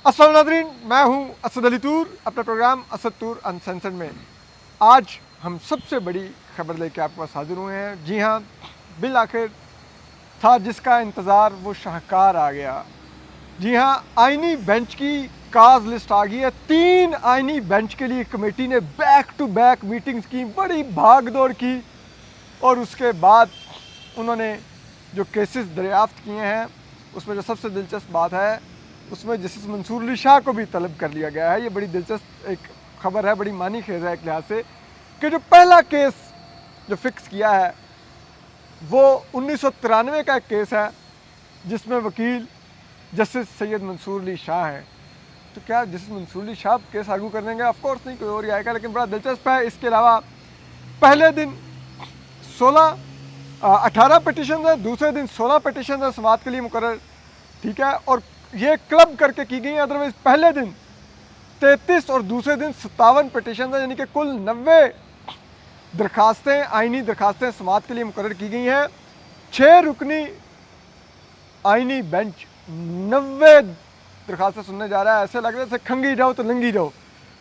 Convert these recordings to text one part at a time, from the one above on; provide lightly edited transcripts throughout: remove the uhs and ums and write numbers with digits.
अस्सलाम नाज़रीन, मैं हूं असद अली तूर, अपने प्रोग्राम असद तूर अनसेंसर्ड में। आज हम सबसे बड़ी खबर लेके आपके पास हाजिर हुए हैं। जी हाँ, बिल आखिर था जिसका इंतज़ार, वो शाहकार आ गया। जी हाँ, आइनी बेंच की काज लिस्ट आ गई है। 3 आइनी बेंच के लिए कमेटी ने बैक टू बैक मीटिंग्स की, बड़ी भाग दौड़ की और उसके बाद उन्होंने जो केसेस दरियाफ्त किए हैं, उसमें जो सबसे दिलचस्प बात है, उसमें जस्टिस मंसूर अली शाह को भी तलब कर लिया गया है। ये बड़ी दिलचस्प एक खबर है, बड़ी मानी खेज है एक लिहाज से, कि जो पहला केस जो फिक्स किया है वो 1993 का एक केस है जिसमें वकील जस्टिस सैयद मंसूर अली शाह हैं। तो क्या justice Mansoor Ali Shah case argue कर देंगे? ऑफ कोर्स नहीं, कोई और ही आएगा। लेकिन बड़ा दिलचस्प है। इसके अलावा पहले दिन 18 पटिशन है, दूसरे दिन 16 पटिशन है समाअत के लिए मुकर्रर, ठीक है। और ये क्लब करके की गई। अदरवाइज पहले दिन 33 और दूसरे दिन 57 पटिशन है, यानी कि कुल 90 दरखास्तें, आइनी दरखास्तें समाअत के लिए मुकर्रर की गई हैं। 6 रुकनी आइनी बेंच 90 दरखास्तें सुनने जा रहा है। ऐसे लग रहा है जैसे खंगी जाओ तो लंगी जाओ,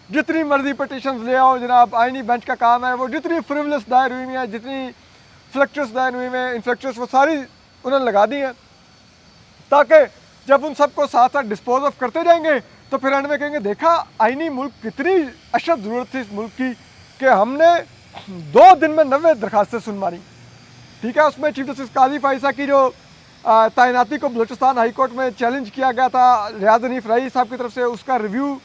जितनी मर्जी पटिशन ले आओ जनाब। आइनी बेंच का काम है वो जितनी फ्रिवलेस दायर हुई है, जितनी फ्लक्चर्स दायर हुई हैं, इन्फ्लेक्चर्स, वो सारी उन्होंने लगा दी हैं, ताकि जब उन सबको साथ साथ डिस्पोज ऑफ करते जाएंगे तो फिर एंड में कहेंगे देखा आइनी मुल्क कितनी अशद ज़रूरत थी इस मुल्क की कि हमने 2 दिन में 90 दरखास्तें सुन मारी, ठीक है। उसमें चीफ जस्टिस काजी फाइसा की जो तैनाती को बलूचिस्तान हाई कोर्ट में चैलेंज किया गया था रियाज हनीफ रईस साहब की तरफ से, उसका रिव्यू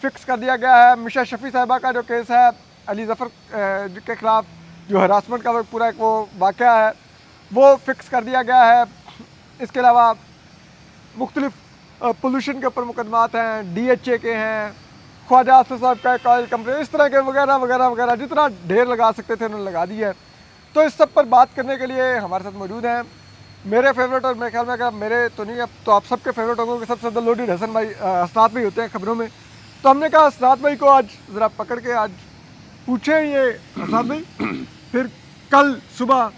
फिक्स कर दिया गया है। मिशा शफी साहिबा का जो केस है अली जफ़र के ख़िलाफ़, जो हरासमेंट का पूरा एक वो वाक़या है, वो फिक्स कर दिया गया है। इसके अलावा मुख्तलिफ पोल्यूशन के ऊपर मुकदमात हैं, DHA के हैं, ख्वाजा आसिफ साहब का कॉयल कंपनी, इस तरह के वगैरह वगैरह वगैरह, जितना ढेर लगा सकते थे उन्होंने लगा दिया है। तो इस सब पर बात करने के लिए हमारे साथ मौजूद हैं मेरे फेवरेट, और मेरे ख्याल में अगर मेरे तो नहीं, अब तो आप सबके फेवरेट होंगे कि सबसे ज़्यादा लोडेड हसन भाई, हसनात भाई होते हैं खबरों में। तो हमने कहा हसनात भाई को आज ज़रा पकड़ के आज पूछे ये हसनात भाई, फिर कल सुबह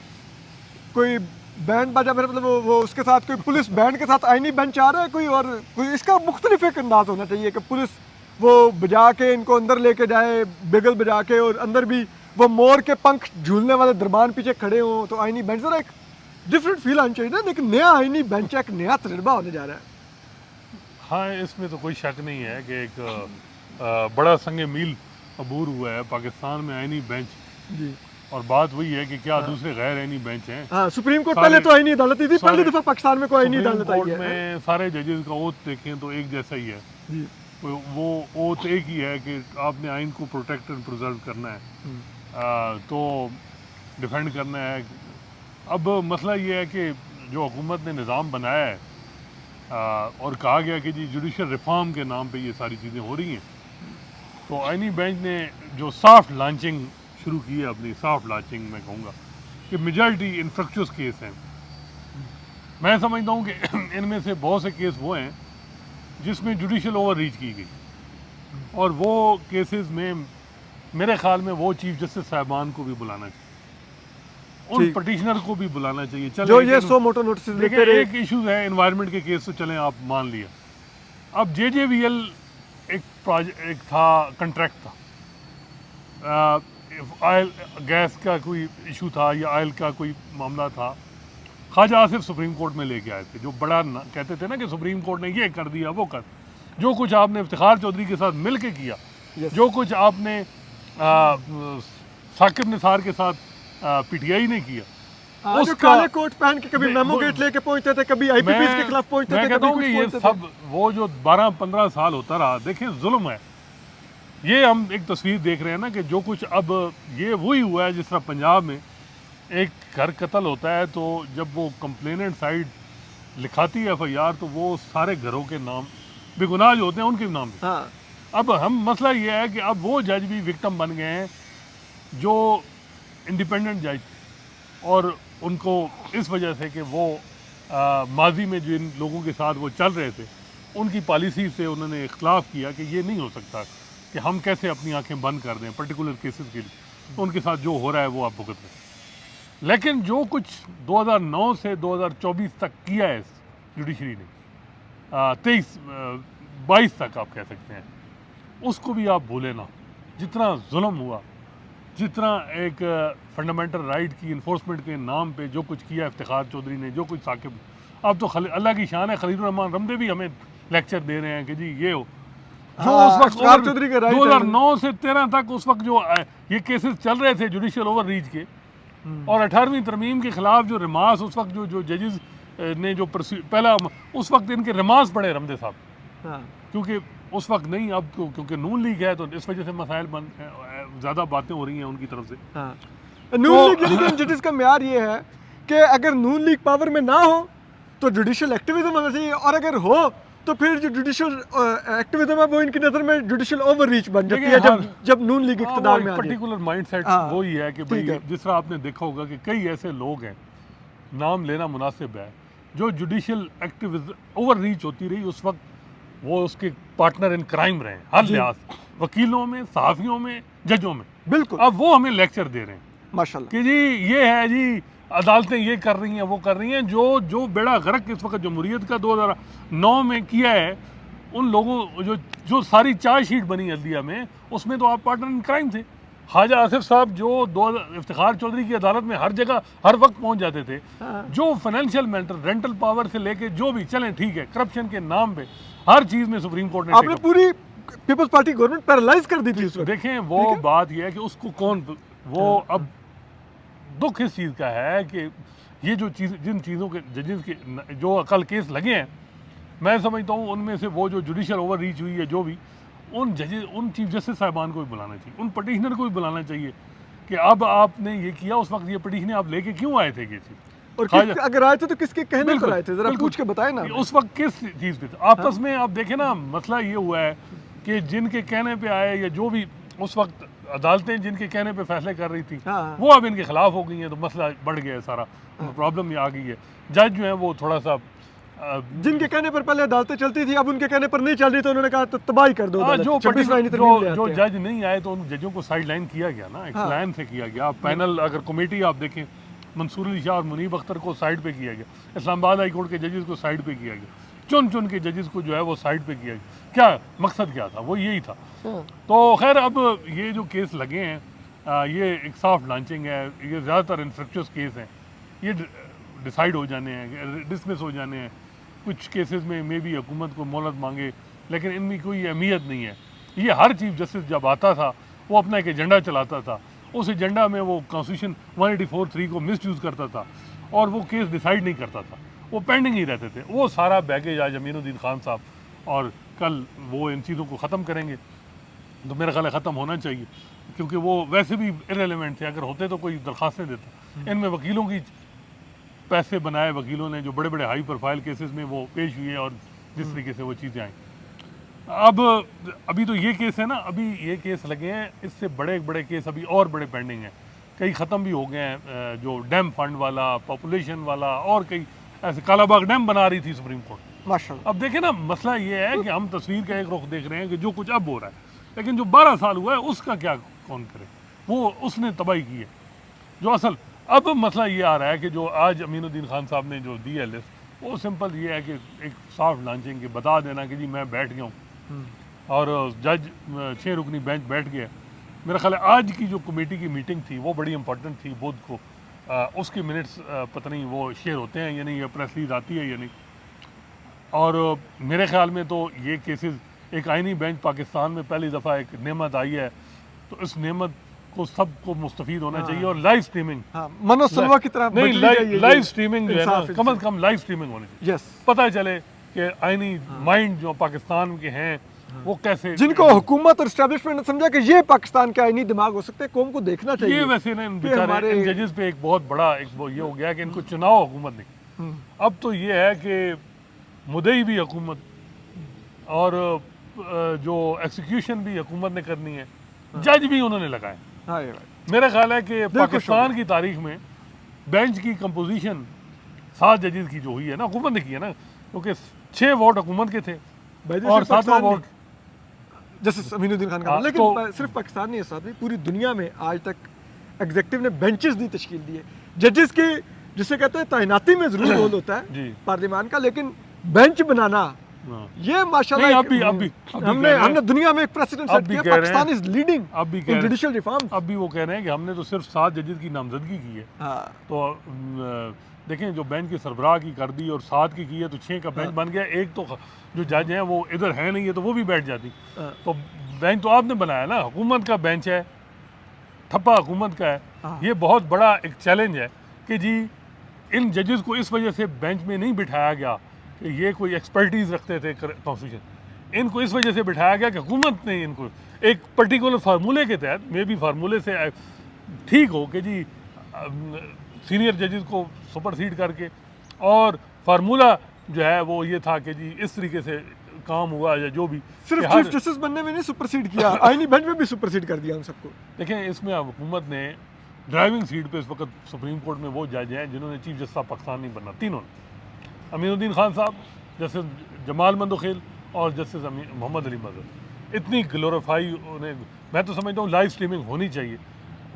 कोई बैंड बाजा, मेरा मतलब वो उसके साथ कोई पुलिस बैंड के साथ आईनी बेंच आ रहा है कोई, और कोई इसका मुख्तलिफ एक अंदाज होना चाहिए कि पुलिस वो बजा के इनको अंदर लेके जाए, बिगल बजा के, और अंदर भी वो मोर के पंख झूलने वाले दरबान पीछे खड़े हों। तो आईनी बेंच जरा एक डिफरेंट फील आनी चाहिए ना, लेकिन नया आईनी बेंच एक नया तजर्बा होने जा रहा है। हाँ, इसमें तो कोई शक नहीं है कि एक बड़ा संग मील अबूर हुआ है पाकिस्तान में आईनी बेंच। जी और बात वही है कि क्या दूसरे गैर आईनी बेंच हैं। हाँ, सुप्रीम कोर्ट पहले तो आईनी अदालत ही थी, पहली दफ़ा पाकिस्तान में कोई आईनी सुप्रीम अदालत आई कोर्ट है। में सारे जजेस का ओथ देखें तो एक जैसा ही है। जी वो ओथ एक ही है कि आपने आइन को प्रोटेक्ट एंड प्रिजर्व करना है, तो डिफेंड करना है। अब मसला ये है कि जो हुकूमत ने निज़ाम बनाया है, और कहा गया कि जी जुडिशल रिफॉर्म के नाम पे ये सारी चीज़ें हो रही हैं, तो आइनी बेंच ने जो सॉफ्ट लॉन्चिंग शुरू की है, अपनी सॉफ्ट लॉन्चिंग मैं कहूँगा कि मेजॉरिटी इन्फ्रेक्चुअस केस हैं। मैं समझता हूँ कि इनमें से बहुत से केस वो हैं जिसमें जुडिशल ओवर रीच की गई, और वो केसेस में मेरे ख्याल में वो चीफ जस्टिस साहबान को भी बुलाना चाहिए, उन पटिशनर को भी बुलाना चाहिए। चले जो ये 100 मोटो नोटिस देखिए, एक इशू है एनवायरनमेंट के केस, तो चलें आप मान लिया। अब JJVL एक था, कंट्रैक्ट था, ऑयल गैस का कोई इशू था या ऑयल का कोई मामला था। ख्वाजा आसिफ सुप्रीम कोर्ट में लेके आए थे, जो बड़ा कहते थे ना कि सुप्रीम कोर्ट ने ये कर दिया वो कर, जो कुछ आपने इफ्तिखार चौधरी के साथ मिल के किया, जो कुछ आपने साकिब निसार के साथ PTI ने किया, जो काले कोट पहन के कभी मेमो गेट लेके पहुंचते थे, कभी IPPs के खिलाफ पहुंचते थे, मैं कहता हूँ कि ये सब वो जो 12-15 साल होता रहा, देखें जुल्म है। ये हम एक तस्वीर देख रहे हैं ना कि जो कुछ अब ये वही हुआ है जिस तरह पंजाब में एक घर कत्ल होता है, तो जब वो कंप्लेनेंट साइड लिखाती है FIR, तो वो सारे घरों के नाम बेगुनाह जो होते हैं उनके नाम पे। हाँ। अब हम मसला ये है कि अब वो जज भी विक्टिम बन गए हैं जो इंडिपेंडेंट जज, और उनको इस वजह से कि वो माजी में जिन लोगों के साथ वो चल रहे थे उनकी पॉलिसी से उन्होंने इख्तलाफ किया कि ये नहीं हो सकता कि हम कैसे अपनी आंखें बंद कर दें पर्टिकुलर केसेस के लिए, तो उनके साथ जो हो रहा है वो आप भुगत रहे। लेकिन जो कुछ 2009 से 2024 तक किया है जुडिशरी ने, 23 22 तक आप कह सकते हैं, उसको भी आप भूले ना। जितना जुल्म हुआ, जितना एक फंडामेंटल राइट की इन्फोर्समेंट के नाम पे जो कुछ किया इफ्तिखार चौधरी ने, जो कुछ साकिब, अब तो अल्लाह की शान है, खलील रहमान रमदे भी हमें लेक्चर दे रहे हैं कि जी ये हो जो हाँ, उस वक्त इफ्तिखार चौधरी का राइट है। 2009 से 13 तक उस वक्त जो ये केसेस चल रहे थे जुडिशियल ओवर रीच के, और 18वीं तरमीम के खिलाफ जो रिमास उस वक्त जो जजेस ने जो पहला उस वक्त इनके रिमास पड़े रमदे साहब, हाँ, क्योंकि उस वक्त नहीं, अब क्योंकि नून लीग है तो इस वजह से मसाइल ज़्यादा बातें हो रही हैं उनकी तरफ से। हाँ। नून लीग यानी कि इन जजेस का म्यार ये है कि अगर नून लीग पावर में ना हो तो जुडिशियल एक्टिविज्म होना चाहिए, और अगर हो तो फिर जो जुडिशियल एक्टिविज्म है वो इनकी नज़र में जुडिशियल ओवर रीच बन जाती है जब नून लीग इक़्तिदार में आ जाए। पर्टिकुलर माइंडसेट हाँ, वो ही है कि भाई ठीक है। जिस तरह आपने देखा होगा कि कई ऐसे लोग हैं, नाम लेना मुनासिब है, जो जुडिशियल एक्टिविज्म ओवर रीच होती रही उस वक्त वो उसके पार्टनर इन क्राइम रहे हर लिहाज, वकीलों में, सहाफ़ियों में, जजों में। बिल्कुल, अब वो हमें लेक्चर दे रहे हैं माशाल्लाह कि जी ये है जी, अदालतें ये कर रही हैं, वो कर रही हैं, जो बेड़ा गर्क इस वक्त जमहूरियत का 2009 में किया है, उन लोगों जो सारी चार्जशीट बनी अदलिया में, उसमें तो आप पार्टनर इन क्राइम थे। ख्वाजा आसिफ साहब जो इफ्तिखार चौधरी की अदालत में हर जगह हर वक्त पहुंच जाते थे, जो फाइनेंशियल मैटर, रेंटल पावर से लेके जो भी चलें, ठीक है, करप्शन के नाम पे हर चीज़ में सुप्रीम कोर्ट ने आपने पूरी पीपल्स पार्टी गवर्नमेंट पैरालाइज कर दी थी उस वक्त। देखें वो बात यह है कि उसको कौन वो अब दुख इस चीज़ का है कि ये जो चीज़ जिन चीज़ों के जजेस के जो कल केस लगे हैं, मैं समझता हूँ उनमें से वो जो जुडिशियल ओवर रीच हुई है, जो भी उन जजेस, उन चीफ जस्टिस साहिबान को भी बुलाना चाहिए, उन पटिशनर को भी बुलाना चाहिए कि अब आपने ये किया, उस वक्त ये पटिशन आप लेके क्यों आए थे ये चीज़, और अगर आए थे तो किसके कहने पर आए थे, जरा पूछ के बताए ना। उस वक्त किस चीज़ पे आपस में आप देखें ना, मसला ये हुआ है कि जिनके कहने पे आए या जो भी उस वक्त अदालतें जिनके कहने पे फैसले कर रही थी, वो अब इनके खिलाफ हो गई हैं, तो मसला बढ़ गया है, सारा प्रॉब्लम ये आ गई है। जज जो है वो थोड़ा सा जिनके कहने पर पहले अदालतें चलती थी, अब उनके कहने पर नहीं चल रही, तो उन्होंने कहा तो तबाही कर दो। जो जज नहीं आए तो उन जजों को साइड लाइन किया गया ना, एक प्लान से किया गया। पैनल अगर कमेटी आप देखें, मंसूर अली शाह और मुनीब अख्तर को साइड पे किया गया, इस्लामाबाद हाई कोर्ट के जजेस को साइड पे किया गया, चुन चुन के जजेस को जो है वो साइड पे किया गया। क्या मकसद क्या था, वो यही था। तो खैर अब ये जो केस लगे हैं, ये एक सॉफ्ट लॉन्चिंग है, ये ज़्यादातर इंफ्रेक्चुअस केस हैं, ये डिसाइड हो जाने हैं, डिसमिस हो जाने हैं। कुछ केसेस में मे भी हुकूमत को मोहलत मांगे, लेकिन इनमें कोई अहमियत नहीं है। ये हर चीफ जस्टिस जब आता था वो अपना एक एजेंडा चलाता था, उस एजेंडा में वो कॉन्स्टिट्यूशन 184(3) को मिसयूज़ करता था और वो केस डिसाइड नहीं करता था, वो पेंडिंग ही रहते थे। वो सारा बैगेज आज अमीनुद्दीन खान साहब और कल वो इन चीज़ों को ख़त्म करेंगे, तो मेरा ख्याल है ख़त्म होना चाहिए, क्योंकि वो वैसे भी इरेलीवेंट थे। अगर होते तो कोई दरख्वास्तें देता। इनमें वकीलों की पैसे बनाए, वकीलों ने जो बड़े बड़े हाई प्रोफाइल केसेस में वो पेश हुए और जिस तरीके से वो चीज़ें आई। अब अभी तो ये केस है ना, अभी ये केस लगे हैं, इससे बड़े बड़े केस अभी और बड़े पेंडिंग हैं, कई ख़त्म भी हो गए हैं, जो डैम फंड वाला, पॉपुलेशन वाला, और कई ऐसे कालाबाग डैम बना रही थी सुप्रीम कोर्ट माशाअल्लाह। अब देखें ना, मसला ये है कि हम तस्वीर का एक रुख देख रहे हैं कि जो कुछ अब हो रहा है, लेकिन जो 12 साल हुआ है उसका क्या कौन करे, वो उसने तबाही की है। जो असल अब मसला ये आ रहा है कि जो आज अमीनुद्दीन खान साहब ने जो दी है लिस्ट, वो सिंपल ये है कि एक सॉफ्ट लॉन्चिंग के बता देना कि जी मैं बैठ गया हूँ, और जज 6 रुकनी बेंच बैठ गया। मेरा ख्याल है आज की जो कमेटी की मीटिंग थी वो बड़ी इंपॉर्टेंट थी, बुध को उसके मिनट्स पता नहीं वो शेयर होते हैं या नहीं, या प्रेस रिलीज आती है या नहीं। और मेरे ख्याल में तो ये केसेस, एक आइनी बेंच पाकिस्तान में पहली दफ़ा एक नेमत आई है, तो इस नेमत को सबको मुस्तफीद होना चाहिए। और लाइव स्ट्रीमिंग, मनोज सलवा की तरह नहीं, लाइव स्ट्रीमिंग जो है ना, कम से कम लाइव स्ट्रीमिंग होनी चाहिए, पता चले कि आइनी माइंड जो पाकिस्तान के हैं वो कैसे, जिनको हुकूमत और एस्टैब्लिशमेंट ने समझा कि ये पाकिस्तान के आईनी दिमाग हो सकते हैं, कौम को देखना चाहिए। ये वैसे ना बेचारे इन जजेस पे एक बहुत बड़ा एक वो ये हो गया कि इनको चुनाव हुकूमत नहीं, अब तो ये है कि मुद्दई भी हुकूमत और जो एक्सिक्यूशन भी हुकूमत ने करनी है, जज भी उन्होंने लगाए। मेरा ख्याल है कि पाकिस्तान की तारीख में बेंच की कंपोजिशन 7 जजेस की जो हुई है ना, हुकूमत ने की है ना, क्योंकि 6 वोट हुकूमत के थे और 7वां वोट जस्टिस अमीनुद्दीन खान का। लेकिन तो सिर्फ पाकिस्तान नहीं है, साथ में पूरी दुनिया में आज तक एग्जीक्यूटिव ने बेंचेस दी तश्कील दी है। जजेस की जिसे कहते हैं तैनाती में जरूर रोल होता है पार्लियामान का, लेकिन बेंच बनाना हाँ। ये माशाल्लाह नहीं, एक- अभी हमने दुनिया में एक प्रेसिडेंट अब सेट भी किया, कह रहे पाकिस्तान हैं- इज लीडिंग अब भी कह इन रहे जुडिशियल रिफॉर्म्स। अब भी वो कह रहे हैं कि हमने तो सिर्फ 7 जजेस की नामजदगी की है। हाँ तो देखें, जो बेंच की सरबराह की कर दी और 7 की है तो 6 का बेंच बन गया। एक तो जो जज हैं वो इधर है नहीं है, तो वो भी बैठ जाती। हाँ। तो बेंच तो आपने बनाया ना, हुकूमत का बेंच है, ठप्पा हुकूमत का है। हाँ। ये बहुत बड़ा एक चैलेंज है कि जी इन जजेस को इस वजह से बेंच में नहीं बिठाया गया कि ये कोई एक्सपर्टीज़ रखते थे कॉन्स्टिट्यूशन। इनको इस वजह से बिठाया गया कि हुकूमत ने इनको एक पर्टिकुलर फार्मूले के तहत, मे भी फार्मूले से ठीक हो कि जी सीनियर जजेस को सुपरसीड करके, और फार्मूला जो है वो ये था कि जी इस तरीके से काम हुआ या जो भी सिर्फ कि हर- चीफ जस्टिस बनने में नहीं सुपरसीड किया, आईनी बेंच में भी सुपरसीड कर दिया हम सबको। देखें, इसमें अब हुकूमत ने ड्राइविंग सीट पे इस वक्त सुप्रीम कोर्ट में वो जज हैं जिन्होंने चीफ जस्टिस ऑफ पाकिस्तान नहीं बनना, तीनों ने। अमीनुद्दीन खान साहब, जस्टिस जमाल मंदोखेल और जस्टिस मोहम्मद अली मजहर। इतनी ग्लोरीफाई उन्हें, मैं तो समझता हूँ लाइव स्ट्रीमिंग होनी चाहिए।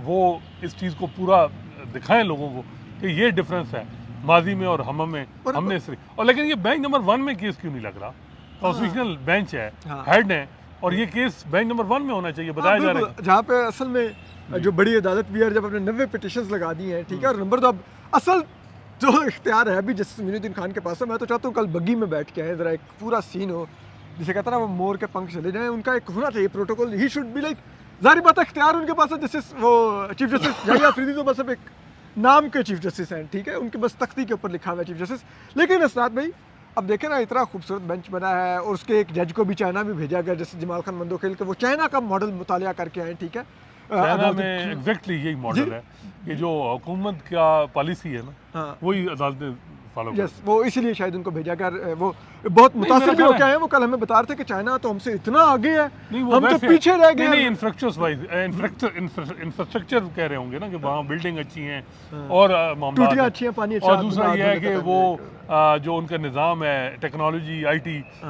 वो इस चीज़ को पूरा दिखाएं लोगों को कि ये डिफरेंस है माजी में और हम में। हमने और लेकिन ये बेंच नंबर 1 में केस क्यों नहीं लग रहा? कॉन्स्टिट्यूशनल बेंच है, हाँ। हेड है, और ये केस बेंच नंबर 1 में होना चाहिए। बताया जा रहा है जहाँ पे असल में जो बड़ी अदालत भी है, जब अपने 90 पिटिशंस लगा दी हैं, ठीक है, और नंबर तो अब असल जो इख्तियार है अभी जस्टिस अमीनुद्दीन खान के पास है। मैं तो चाहता हूँ कल बग्गी में बैठ के आए, ज़रा एक पूरा सीन हो, जिसे कहता है ना वो मोर के पंख चले जाएं, उनका एक होना चाहिए protocol. He should be like, जाहिर बात है इख्तियार उनके पास है, जस्टिस वो चीफ जस्टिस याहिया अफरीदी तो बस अब एक नाम के चीफ जस्टिस हैं, ठीक है, उनके बस तख्ती के ऊपर लिखा हुआ है चीफ जस्टिस। लेकिन असरात भाई अब देखें ना, इतना खूबसूरत बेंच बना है, और उसके एक जज को भी चाइना भी भेजा गया, जैसे जमाल खान मंदोखेल के, वो चाइना का मॉडल मुतालिया करके आए, ठीक है। चाइना में एग्जैक्टली यही मॉडल है कि जो हुकूमत का पॉलिसी है ना, हाँ वही अदालतें फॉलो यस, वो इसीलिए शायद उनको भेजा गया। वो बहुत मुतासिर मेरा भी ख्याल होके आए हैं। वो कल हमें बता रहे थे कि चाइना तो हमसे इतना आगे है, नहीं, वो हम तो वैसे- पीछे रह गए। नहीं, इंफ्रास्ट्रक्चर कह रहे होंगे ना कि वहाँ बिल्डिंग अच्छी हैं और मामला टूटियां अच्छी हैं, पानी अच्छा और है, दूसरा आधुनिक ये है कि आधुनिक वो जो उनका निज़ाम है, टेक्नोलॉजी, IT,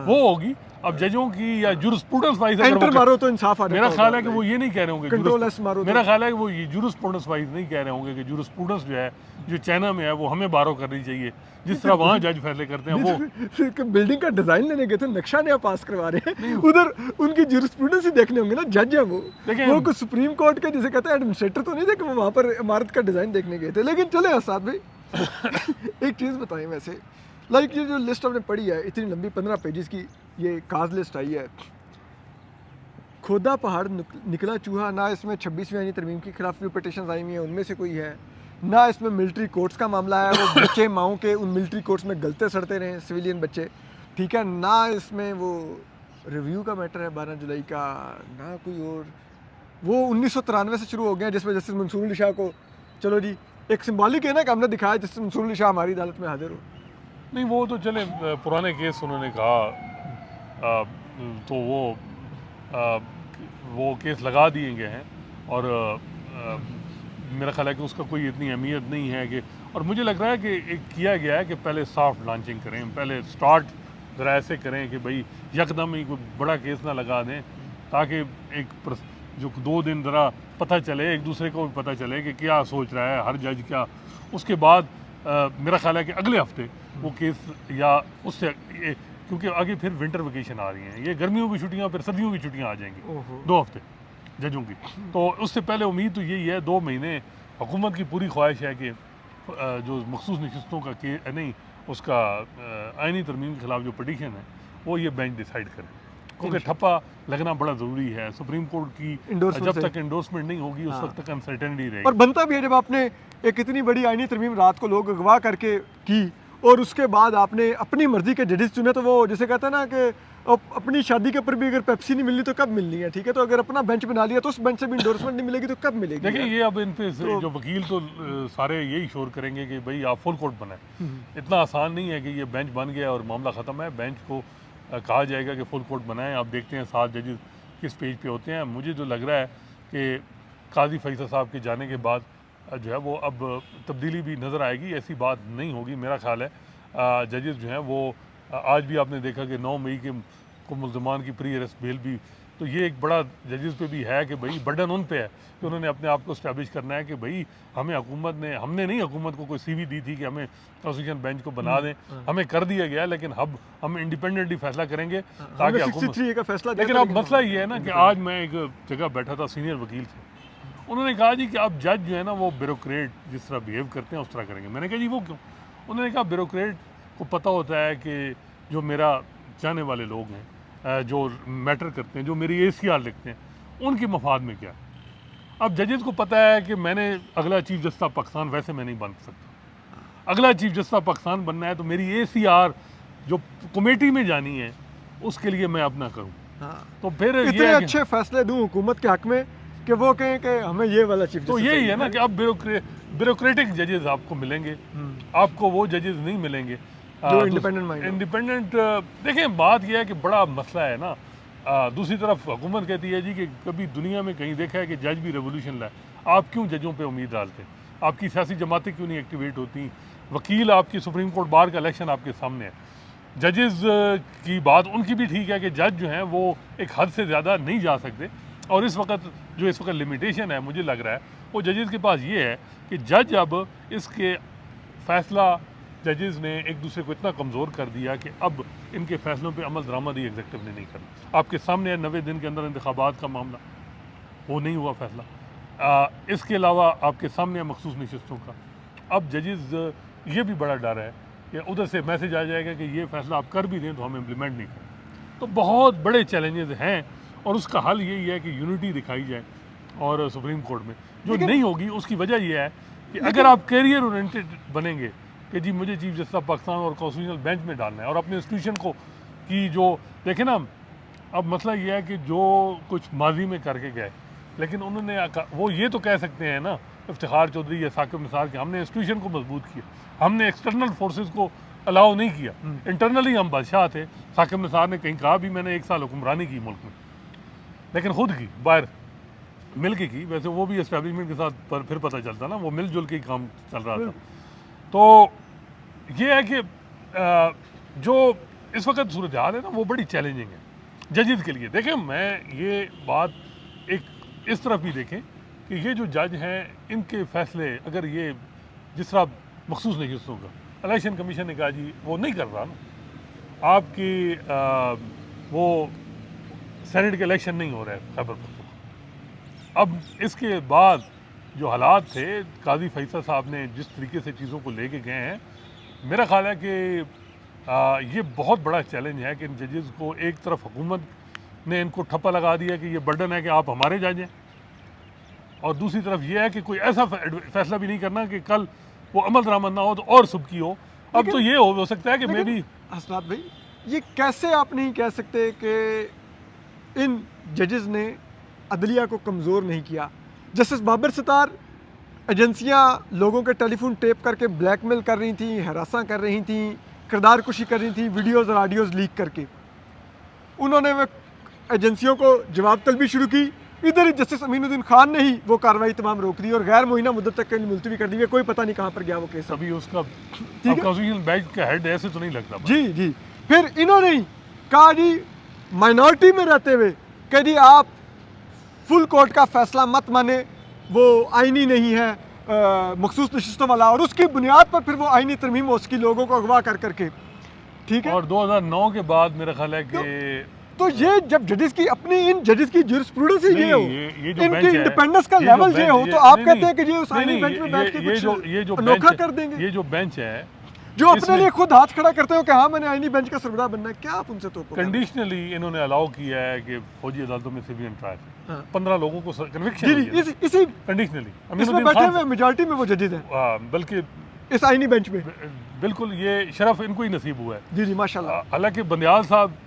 वो होगी। अब जजों की या जुरिस्प्रूडेंस वाइज एंटर मारो तो इंसाफ आ जाता मेरा होगा। ख्याल है कि वो ये नहीं कह रहे होंगे, Control S मारो तो- मेरा ख्याल है कि वो ये जुरिस्प्रूडेंस वाइज नहीं कह रहे होंगे कि जुरिस्प्रूडेंस जो है जो चाइना में है वो हमें बारो करनी चाहिए, जिस तरह वहाँ जज फैसले करते हैं वो। बिल्डिंग का डिजाइन लेने गए थे, नक्शा नया पास करवा रहे हैं, उधर उनकी जुरिस्प्रूडेंस ही देखने होंगे ना, जज है वो। लेकिन- वो कुछ सुप्रीम कोर्ट के जिसे कहते हैं एडमिनिस्ट्रेटर तो नहीं थे कि वो वहाँ पर इमारत का डिजाइन देखने गए थे। लेकिन चले आसाद भाई एक चीज़ बताएं, वैसे लाइक ये जो लिस्ट आपने पढ़ी है इतनी लंबी 15 पेजेस की, ये काज लिस्ट आई है, खोदा पहाड़ निकला चूहा, ना इसमें 26वीं आईनी तरमीम के खिलाफ जो पिटिशन आई हुई हैं उनमें से कोई है, ना इसमें मिलिट्री कोर्ट्स का मामला है, वो बच्चे माओ के उन मिलिट्री कोर्ट्स में गलते सड़ते रहे सिविलियन बच्चे, ठीक है, ना इसमें वो रिव्यू का मैटर है 12 जुलाई का, ना कोई और, वो 1993 से शुरू हो गया जिसमें जस्टिस मंसूर अली शाह को, चलो जी एक सिंबॉलिक है ना कि हमने दिखाया जस्टिस मंसूर अली शाह हमारी अदालत में हाजिर हो। नहीं, वो तो चले पुराने केस उन्होंने कहा, तो वो केस लगा दिए गए हैं, और मेरा ख्याल है कि उसका कोई इतनी अहमियत नहीं है कि, और मुझे लग रहा है कि एक किया गया है कि पहले सॉफ्ट लॉन्चिंग करें, पहले स्टार्ट ज़रा ऐसे करें कि भाई यकदम ही कोई बड़ा केस ना लगा दें, ताकि एक जो 2 दिन ज़रा पता चले, एक दूसरे को भी पता चले कि क्या सोच रहा है हर जज क्या। उसके बाद मेरा ख्याल है कि अगले हफ्ते वो केस या उससे, क्योंकि आगे फिर विंटर वेकेशन आ रही हैं, ये गर्मियों की छुट्टियां फिर सर्दियों की छुट्टियां आ जाएंगी 2 हफ्ते जजों की। तो उससे पहले उम्मीद तो यही है 2 महीने हुकूमत की पूरी ख्वाहिश है कि जो मखसूस नशिस्तों का नहीं, उसका आइनी तरमीम के खिलाफ जो पिटीशन है वो ये बेंच डिसाइड करे, क्योंकि ठप्पा लगना बड़ा ज़रूरी है। सुप्रीम कोर्ट की जब तक इंडोर्समेंट नहीं होगी उस वक्त तक अनसर्टेनिटी रहेगी। और बनता भी है जब आपने एक इतनी बड़ी आईनी तरमीम रात को लोग अगवा करके की और उसके बाद आपने अपनी मर्जी के जजेस चुने, तो वो जैसे कहते हैं ना कि अपनी शादी के ऊपर भी अगर पेप्सी नहीं मिलनी तो कब मिलनी है, ठीक है, तो अगर अपना बेंच बना लिया तो उस बेंच से भी इंडोर्समेंट नहीं मिलेगी तो कब मिलेगी। देखिए, ये अब इन पे जो वकील तो सारे यही शोर करेंगे कि भाई आप फुल कोर्ट बनाए। इतना आसान नहीं है कि ये बेंच बन गया और मामला ख़त्म है। बेंच को कहा जाएगा कि फुल कोर्ट बनाएं। आप देखते हैं 7 जजेस किस पेज पे होते हैं। मुझे जो लग रहा है कि काजी फैसल साहब के जाने के बाद जो है वो अब तब्दीली भी नज़र आएगी, ऐसी बात नहीं होगी मेरा ख्याल है। जजेस जो हैं वो आज भी आपने देखा कि 9 मई के को मुल्ज़मान की प्री अरेस्ट बेल भी तो ये एक बड़ा जजेस पे भी है कि भाई बर्डन उन पे है कि उन्होंने अपने आप को स्टैब्लिश करना है कि भाई हमने नहीं हुकूमत को कोई सीवी दी थी कि हमें कॉन्स्टिट्यूशन बेंच को बना दें, हमें कर दिया गया, लेकिन अब हम इंडिपेंडेंटली फैसला करेंगे ताकि हुकूमत। 63 का फैसला लेकिन अब मसला ये है ना कि आज मैं एक जगह बैठा था सीनियर वकील से, उन्होंने कहा जी कि अब जज जो है ना वो ब्यूरोक्रेट जिस तरह बिहेव करते हैं उस तरह करेंगे। मैंने कहा जी वो क्यों? उन्होंने कहा ब्यूरोक्रेट को पता होता है कि जो मेरा चाहने वाले लोग हैं, जो मैटर करते हैं, जो मेरी ACR लिखते हैं, उनके मफाद में क्या है। अब जजेस को पता है कि मैंने अगला चीफ जस्टिस ऑफ पाकिस्तान वैसे मैं नहीं बन सकता, अगला चीफ जस्टिस ऑफ पाकिस्तान बनना है तो मेरी ACR जो कमेटी में जानी है उसके लिए मैं अपना करूँ। तो फिर इतने ये अच्छे फैसले दूं हुकूमत के हक में कि वो कहें कि हमें ये वाला चीफ तो यही है ना कि अब ब्यूरोक्रेटिक जजेस आपको मिलेंगे, आपको वो जजेस नहीं मिलेंगे जो इंडिपेंडेंट माइंड इंडिपेंडेंट। देखें बात यह है कि बड़ा मसला है ना। दूसरी तरफ हुकूमत कहती है जी कि कभी दुनिया में कहीं देखा है कि जज भी रेवोल्यूशन लाए। आप क्यों जजों पे उम्मीद डालते? आपकी सियासी जमातें क्यों नहीं एक्टिवेट होती? वकील आपकी सुप्रीम कोर्ट बार का इलेक्शन आपके सामने है। जजेस की बात उनकी भी ठीक है कि जज जो हैं वो एक हद से ज़्यादा नहीं जा सकते, और इस वक्त लिमिटेशन है मुझे लग रहा है वो जजेस के पास ये है कि जज अब इसके फैसला जजेस ने एक दूसरे को इतना कमज़ोर कर दिया कि अब इनके फैसलों पे अमल दरामद ही एग्जीक्यूटिव ने नहीं करना। आपके सामने है 90 दिन के अंदर इंतखाबात का मामला, वो नहीं हुआ फैसला। इसके अलावा आपके सामने है मखसूस नशिस्तों का। अब जजेस ये भी बड़ा डर है कि उधर से मैसेज आ जाएगा कि ये फैसला आप कर भी दें तो हम इम्प्लीमेंट नहीं करें। तो बहुत बड़े चैलेंजेस हैं, और उसका हल यही है कि यूनिटी दिखाई जाए और सुप्रीम कोर्ट में जो नहीं होगी उसकी वजह यह है कि अगर आप कैरियर ओरिएंटेड बनेंगे कि जी मुझे चीफ जस्टिस ऑफ पाकिस्तान और कॉन्स्टिट्यूशनल बेंच में डालना है और अपने इंस्टीट्यूशन को की जो देखें ना, अब मसला ये है कि जो कुछ माजी में करके गए, लेकिन उन्होंने वो ये तो कह सकते हैं ना इफ्तिखार चौधरी या साकिब निसार कि हमने इंस्टीट्यूशन को मजबूत किया, हमने एक्सटर्नल फोर्सेस को अलाउ नहीं किया, इंटरनली हम बादशाह थे। साकिब निसार ने कहीं कहा भी मैंने 1 साल हुक्मरानी की मुल्क में, लेकिन खुद की बाहर मिल के की। वैसे वो भी एस्टेब्लिशमेंट के साथ पर फिर पता चलता ना वो मिलजुल के ही काम चल रहा था। तो ये है कि जो इस वक्त सूरत हाल है ना वो बड़ी चैलेंजिंग है जजेस के लिए। देखें मैं ये बात एक इस तरफ भी देखें कि ये जो जज हैं इनके फैसले अगर ये जिस तरह मखसूस नशिस्तों का इलेक्शन कमीशन ने कहा जी वो नहीं कर रहा ना, आपकी वो सेनेट के इलेक्शन नहीं हो रहे खैबर पख्तूनख्वा। अब इसके बाद जो हालात थे, काजी फैसल साहब ने जिस तरीके से चीज़ों को लेके गए हैं, मेरा ख्याल है कि ये बहुत बड़ा चैलेंज है कि इन जजेस को एक तरफ हुकूमत ने इनको ठप्पा लगा दिया कि ये बर्डन है कि आप हमारे जज हैं, और दूसरी तरफ ये है कि कोई ऐसा फैसला भी नहीं करना कि कल वो अमल दरामद ना हो तो और सुबकी हो। अब तो ये हो सकता है कि मे भी हसनात भाई ये कैसे आप नहीं कह सकते कि इन जजेस ने अदलिया को कमज़ोर नहीं किया। जस्टिस बाबर सत्तार एजेंसियां लोगों के टेलीफोन टेप करके ब्लैकमेल कर रही थी, हरासा कर रही थी, किरदार कुशी कर रही थी, वीडियोज़ और ऑडियोज़ लीक करके। उन्होंने वे एजेंसियों को जवाब तलबी शुरू की। इधर ही जस्टिस अमीनुद्दीन खान ने ही वो कार्रवाई तमाम रोक दी और गैर मुइना मुद्दत तक के लिए मुलतवी कर दी है। कोई पता नहीं कहाँ पर गया वो केस। अभी उसका कॉन्स्टिट्यूशनल बेंच का हेड ऐसे तो नहीं लगता। जी जी, फिर इन्होंने ही कहा जी माइनॉरिटी में रहते हुए कि जी आप फुल कोर्ट का फैसला मत माने, वो आईनी नहीं है मखसूस नशिस्तों वाला, और उसकी बुनियाद पर फिर वो आईनी तरमीम हो उसकी लोगों को अगवा कर करके। ठीक है, और 2009 के बाद मेरा ख्याल है कि तो ये जब जजेस की अपनी इन जजेस की जुरिस्प्रूडेंस ही ये हो, ये जो इनकी इंडिपेंडेंस का लेवल ये हो, तो आप कहते हैं कि ये उस आईनी बेंच में बैठ के कुछ अनोखा कर देंगे। ये जो बेंच है जो अपने लिए खुद हाथ खड़ा करते हो कि हाँ मैंने आईनी बेंच का सरबराह बनना है, क्या आप उनसे तो कंडीशनली इन्होंने अलाउ किया है कि फौजी अदालतों में सिविलियन ट्रायल 15 लोगों को कन्विक्शन जी इसी कंडीशनली इसमें बैठे हुए मेजॉरिटी में वो जजेस हैं, बल्कि इस आईनी बेंच में। बिल्कुल ये शरफ इनको ही नसीब हुआ है। जी जी माशाल्लाह। हालांकि बंदियाल साहब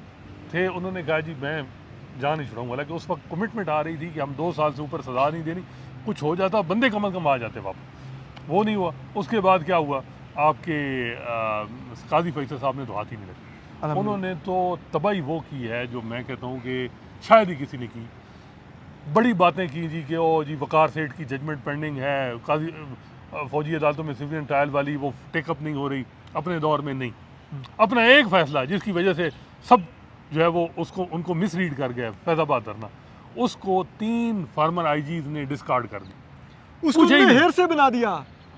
थे, उन्होंने कहा जी मैं जान नहीं छुड़ाऊंगा। हालांकि उस वक्त कमिटमेंट आ रही थी कि हम 2 साल से ऊपर सजा नहीं देनी, कुछ हो जाता बंदे कम अज़ कम आ जाते वापस, वो नहीं हुआ। उसके बाद क्या हुआ, आपके काजी फैसल साहब ने तो हाथ ही नहीं रखा। उन्होंने तो तबाही वो की है जो मैं कहता हूँ कि शायद ही किसी ने की। बड़ी बातें की जी कि ओ जी वकार सेठ की जजमेंट पेंडिंग है, काजी फौजी अदालतों में सिविलियन ट्रायल वाली वो टेकअप नहीं हो रही, अपने दौर में नहीं। अपना एक फैसला जिसकी वजह से सब जो है वो उसको उनको मिसरीड कर गया फैजाबाद धरना, उसको 3 फार्मर आईजीज ने डिस्कार्ड कर दी, उसको पूछा ही उन्होंने नहीं। हेर से बना दिया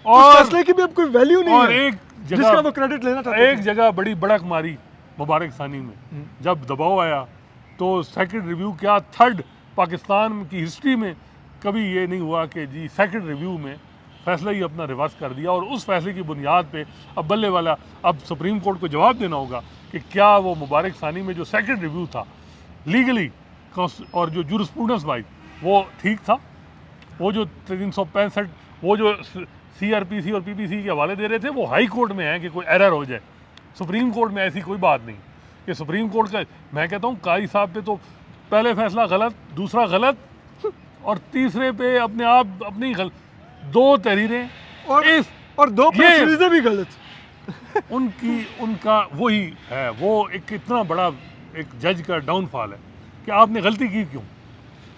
और उस फैसले की भी अब कोई वैल्यू नहीं और है एक जिसका जगह वो क्रेडिट लेना चाहते एक जगह बड़ी बड़क मारी मुबारक सानी में, जब दबाव आया तो सेकंड रिव्यू क्या थर्ड पाकिस्तान की हिस्ट्री में कभी ये नहीं हुआ कि जी सेकंड रिव्यू में फैसला ही अपना रिवर्स कर दिया। और उस फैसले की बुनियाद पे अब बल्ले वाला अब सुप्रीम कोर्ट को जवाब देना होगा कि क्या वो मुबारक सानी में जो सेकंड रिव्यू था लीगली और जो जूरिस्प्रूडेंस वाइज वो ठीक था, वो जो 365 वो जो सीआरपीसी और पीपीसी के हवाले दे रहे थे वो हाई कोर्ट में है कि कोई एरर हो जाए, सुप्रीम कोर्ट में ऐसी कोई बात नहीं कि सुप्रीम कोर्ट का। मैं कहता हूँ कारी साहब पे तो पहले फैसला गलत, दूसरा गलत और तीसरे पे अपने आप अपनी दो तहरीरें और 2 प्रेस रिलीजें भी गलत उनका वही है, वो एक इतना बड़ा एक जज का डाउनफॉल है कि आपने गलती की क्यों।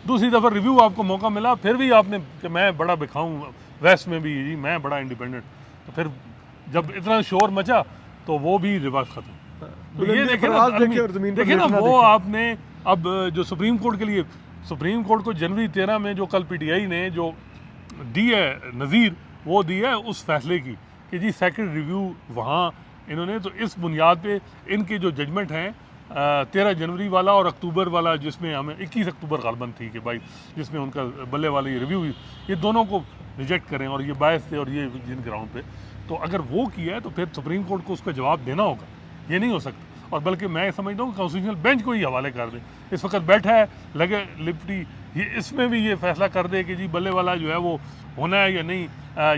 दूसरी दफ़ा रिव्यू आपको मौका मिला फिर भी आपने कि मैं बड़ा दिखाऊँ वेस्ट में भी जी मैं बड़ा इंडिपेंडेंट, तो फिर जब इतना शोर मचा तो वो भी रिवर्स खत्म। तो ये देखें ना वो आपने अब जो सुप्रीम कोर्ट के लिए सुप्रीम कोर्ट को जनवरी 13 में जो कल पीटीआई ने जो दी है नज़ीर वो दी है उस फैसले की कि जी सेकंड रिव्यू वहाँ इन्होंने तो इस बुनियाद पे इनके जो जजमेंट हैं 13 जनवरी वाला और अक्टूबर वाला जिसमें हमें 21 अक्टूबर गालबन थी कि भाई जिसमें उनका बल्ले वाली रिव्यू हुई, ये दोनों को रिजेक्ट करें और ये बायस थे और ये जिन ग्राउंड पे, तो अगर वो किया है तो फिर सुप्रीम कोर्ट को उसका जवाब देना होगा, ये नहीं हो सकता। और बल्कि मैं समझता हूँ कॉन्स्टिट्यूशनल बेंच को ही हवाले कर दे, इस वक्त बैठा है लगे लिपटी ये इसमें भी ये फैसला कर दे कि जी बल्ले वाला जो है वो होना है या नहीं,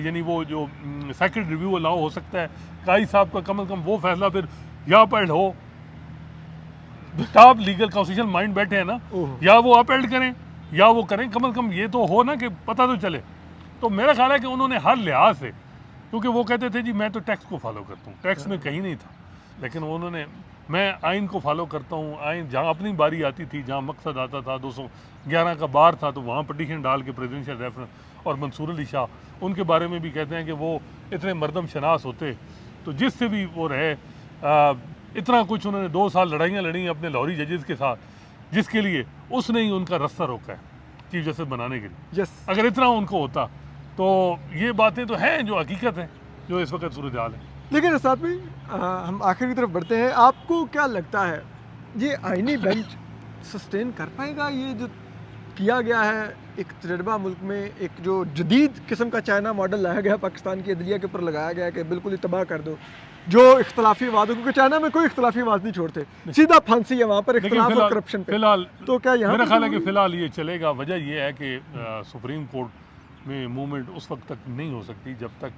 यानी वो जो सेकंड रिव्यू अलाउ हो सकता है, काई साहब का कम से कम वो फैसला फिर या अपील हो, टॉप लीगल कॉन्स्टिट्यूशनल माइंड बैठे हैं ना, या वो अपील करें या वो करें, कम से कम ये तो हो ना कि पता तो चले। तो मेरा ख्याल है कि उन्होंने हर लिहाज से, क्योंकि वो कहते थे जी मैं तो टैक्स को फॉलो करता हूँ, टैक्स में कहीं नहीं था, लेकिन उन्होंने मैं आइन को फॉलो करता हूँ, आइन जहाँ अपनी बारी आती थी, जहाँ मकसद आता था 211 का बार था तो वहाँ पटिशन डाल के प्रेसिडेंशियल रेफरेंस। और मंसूर अली शाह उनके बारे में भी कहते हैं कि वो इतने मर्दम शनास होते तो जिससे भी वो रहे इतना कुछ उन्होंने 2 साल लड़ाइयाँ लड़ी अपने लाहौरी जजेस के साथ, जिसके लिए उसने ही उनका रास्ता रोका है चीफ जस्टिस बनाने के लिए। अगर इतना उनको होता तो ये बातें तो हैं जो हकीकत है जो इस वक्त सूरत हाल है। लेकिन साथ में हम आखिर की तरफ बढ़ते हैं, आपको क्या लगता है ये आईनी बेंच सस्टेन कर पाएगा? ये जो किया गया है एक तजर्बा मुल्क में, एक जो जदीद किस्म का चाइना मॉडल लाया गया पाकिस्तान की अदलिया के ऊपर लगाया गया कि बिल्कुल ही तबाह कर दो जो इख्तलाफी आवाज़ हो, क्योंकि चाइना में कोई इख्तलाफी आवाज़ नहीं छोड़ते, सीधा फांसी है वहाँ पर इख्तलाफ और करप्शन पे। फिलहाल तो क्या यहाँ मेरा ख्याल है कि फिलहाल ये चलेगा। वजह यह है कि सुप्रीम कोर्ट में मूवमेंट उस वक्त तक नहीं हो सकती जब तक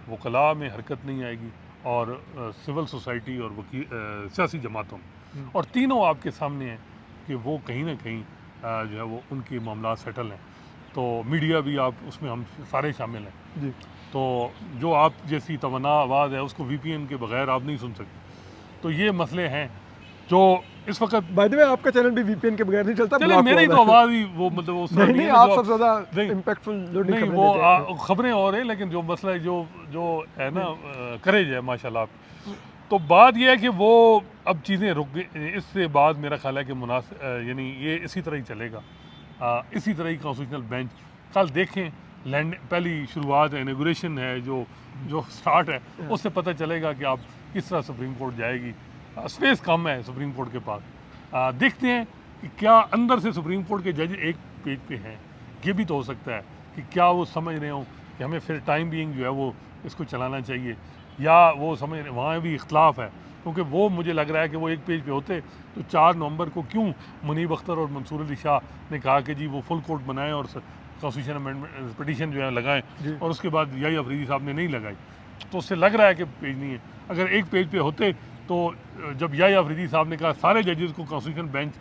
वकला में हरकत नहीं आएगी और सिविल सोसाइटी और सियासी जमातों में, और तीनों आपके सामने हैं कि वो कहीं ना कहीं जो है वो उनके मामला सेटल हैं। तो मीडिया भी आप उसमें हम सारे शामिल हैं जी। तो जो आप जैसी तमन्ना आवाज़ है उसको VPN के बगैर आप नहीं सुन सकते। तो ये मसले हैं जो इस वक्त बाय द वे आपका चैनल भी VPN के बगैर नहीं चलता, चले मेरी तो आवाज़ ही वो मतलब उस तरह नहीं, आप सबसे ज़्यादा इम्पैक्टफुल नहीं वो खबरें और है, लेकिन जो मसला है जो है ना करेज है माशाल्लाह। तो बात यह है कि वो अब चीज़ें रुक गई, इससे बाद मेरा ख्याल है कि यानी ये इसी तरह ही चलेगा, इसी तरह ही कॉन्स्टिट्यूशनल बेंच कल देखें लैंड पहली शुरुआत है, इनॉग्रेशन है, जो स्टार्ट है उससे पता चलेगा कि आप किस तरह सुप्रीम कोर्ट जाएगी। स्पेस कम है सुप्रीम कोर्ट के पास, देखते हैं कि क्या अंदर से सुप्रीम कोर्ट के जज एक पेज पे हैं। ये भी तो हो सकता है कि क्या वो समझ रहे हों कि हमें फिर टाइम बीइंग जो है वो इसको चलाना चाहिए, या वो समझ रहे वहाँ भी इख्तलाफ है, क्योंकि वो मुझे लग रहा है कि वो एक पेज पे होते तो 4 नवंबर को क्यों मुनीब अख्तर और मंसूर अली शाह ने कहा कि जी वो फुल कोर्ट बनाएं और कॉन्स्टिट्यूशन अमेंडमेंट पिटीशन जो है लगाएं, और उसके बाद याही अफरीदी साहब ने नहीं लगाई। तो उससे लग रहा है कि पेज नहीं है। अगर एक पेज पे होते तो जब याही अफरीदी साहब ने कहा सारे जजेस को कॉन्स्टिट्यूशन बेंच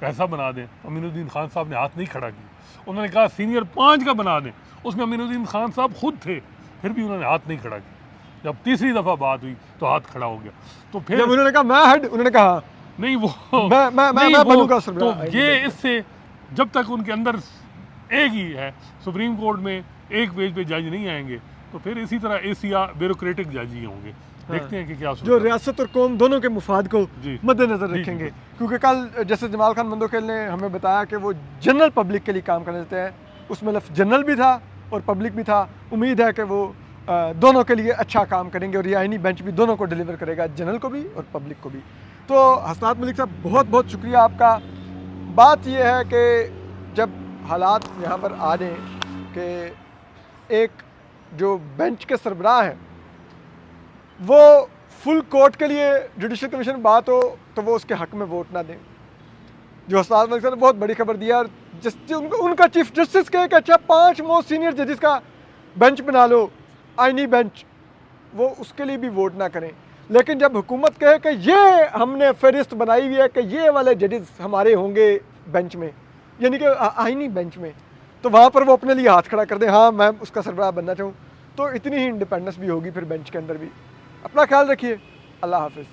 कैसा बना दें, अमीनुद्दीन खान साहब ने हाथ नहीं खड़ा किया। उन्होंने कहा सीनियर 5 का बना दें, उसमें अमीनुद्दीन खान साहब खुद थे, फिर भी उन्होंने हाथ नहीं खड़ा किया। जब तीसरी दफ़ा बात हुई तो हाथ खड़ा हो गया। तो फिर उन्होंने कहा मैं हेड, उन्होंने कहा नहीं वो मैं बनूंगा। तो ये इससे जब तक उनके अंदर एक ही है, सुप्रीम कोर्ट में एक पेज पे जज नहीं आएंगे तो फिर इसी तरह एशिया ब्यूरोक्रेटिक जज ही होंगे। देखते हैं कि क्या जो होता है। रियासत और कौम दोनों के मुफाद को जी। मद्देनजर जी, रखेंगे, जी। क्योंकि कल जैसे जमाल खान मंदोखेल ने हमें बताया कि वो जनरल पब्लिक के लिए काम करना चाहते हैं, उसमें लफ्ज़ जनरल भी था और पब्लिक भी था। उम्मीद है कि वो दोनों के लिए अच्छा काम करेंगे और ये आइनी बेंच भी दोनों को डिलीवर करेगा, जनरल को भी और पब्लिक को भी। तो हसनात मलिक साहब, बहुत बहुत शुक्रिया आपका। बात यह है कि जब हालात यहाँ पर आ जाएँ कि एक जो बेंच के सरबराह हैं वो फुल कोर्ट के लिए जुडिशल कमीशन बात हो तो वो उसके हक में वोट ना दें, जो हसनात मलिक साहब ने बहुत बड़ी खबर दिया। और उनका चीफ जस्टिस कहे कि अच्छा 5 मोस्ट सीनियर जजेस का बेंच बना लो, आइनी बेंच, वो उसके लिए भी वोट ना करें। लेकिन जब हुकूमत कहे कि ये हमने फहरिस्त बनाई हुई है कि ये वाले जजेस हमारे होंगे बेंच में, यानी कि आइनी बेंच में, तो वहाँ पर वो अपने लिए हाथ खड़ा कर दें, हाँ मैं उसका सरबराह बनना चाहूँ, तो इतनी ही इंडिपेंडेंस भी होगी फिर बेंच के अंदर भी। अपना ख्याल रखिए। अल्लाह हाफिज़।